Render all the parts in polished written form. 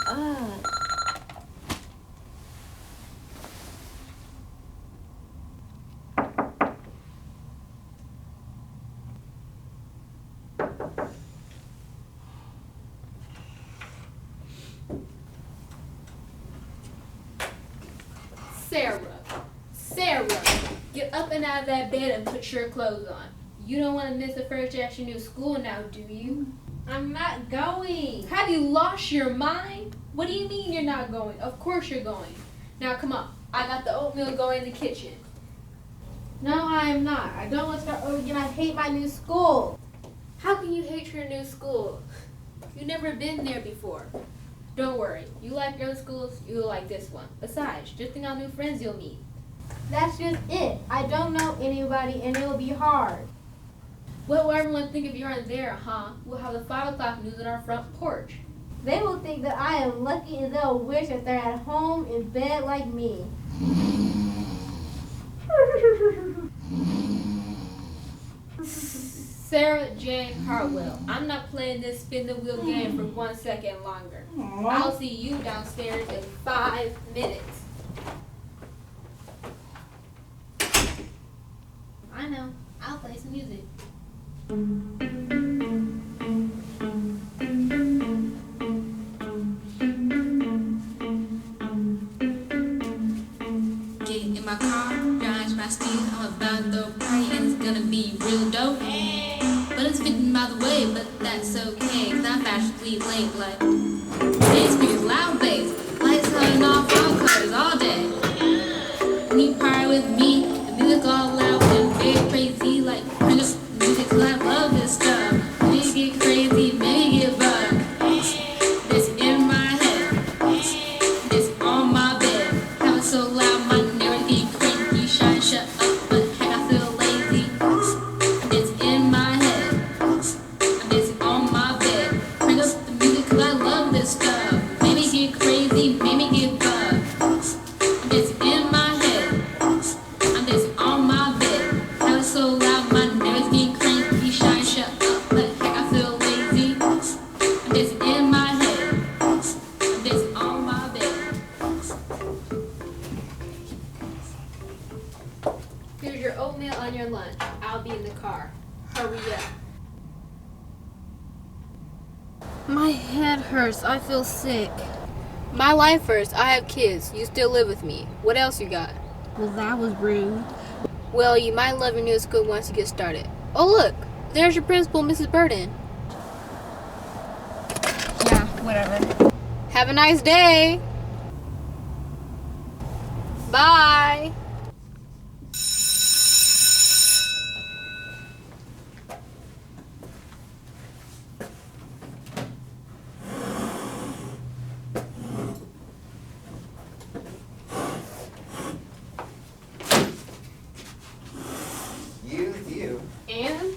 up. Sarah, get up and out of that bed and put your clothes on. You don't want to miss the first day of your new school now, do you? I'm not going. Have you lost your mind? What do you mean you're not going? Of course you're going. Now come on, I got the oatmeal going in the kitchen. No, I am not. I don't want to start over again. I hate my new school. How can you hate your new school? You've never been there before. Don't worry, you like your other schools, you'll like this one. Besides, just think how new friends you'll meet. That's just it. I don't know anybody and it will be hard. What will everyone think if you aren't there, huh? We'll have the 5 o'clock news on our front porch. They will think that I am lucky and they'll wish that they're at home in bed like me. Sarah Jane Hartwell, I'm not playing this spin the wheel game for 1 second longer. I'll see you downstairs in 5 minutes. I know. I'll play some music. Get in my car, drive my speed. I'm about to party and it's gonna be real dope. But it's 50 miles away, but that's okay, cause I'm fashionably late. Like, big speakers, loud bass, lights turning off all colors all day. When you party with me, the music all loud and very crazy. Like, turn this music, cause I love this stuff. Maybe get crazy, maybe get bugged. This in my head, this on my bed. Have it so loud, my nerves get cranky. Shine, shut up, but heck, I feel lazy. This in my head, this on my bed. Turn up the music, cause I love this stuff. Maybe get crazy, maybe get bugged. This in my head, I'm this on my bed. Have it so loud, my nerves get cranky. Shine, shut up, but heck, I feel lazy. This in my head, this on my bed. Here's your oatmeal on your lunch. I'll be in the car. Hurry up. My head hurts. I feel sick. My life first. I have kids. You still live with me. What else you got? Well, that was rude. Well, you might love your new school once you get started. Oh, look. There's your principal, Mrs. Burden. Yeah, whatever. Have a nice day. Bye. You. And?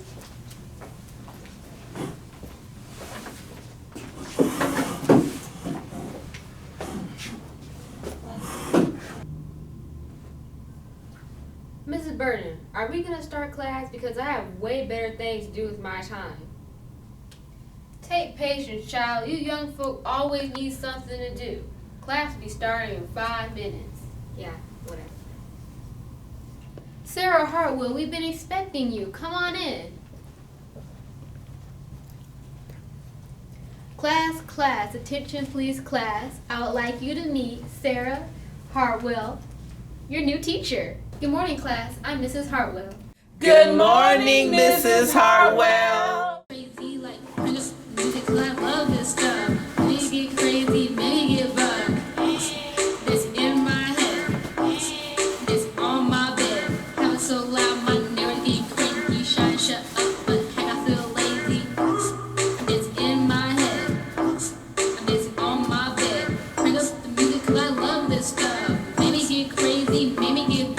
Mrs. Burden, are we going to start class? Because I have way better things to do with my time. Take patience, child. You young folk always need something to do. Class will be starting in 5 minutes. Yeah, whatever. Sarah Hartwell, we've been expecting you. Come on in. Class, attention please, class. I would like you to meet Sarah Hartwell, your new teacher. Good morning, class. I'm Mrs. Hartwell. Good morning, Mrs. Hartwell. Crazy, like, turn this music, cause I love this stuff. Maybe get crazy, maybe get bugged. This in my head, this on my bed. Have it so loud, my nerves get cranky. Shine, shut up, but heck, I feel lazy. This in my head, this on my bed. Turn up the music, cause I love this stuff. Maybe get crazy, maybe get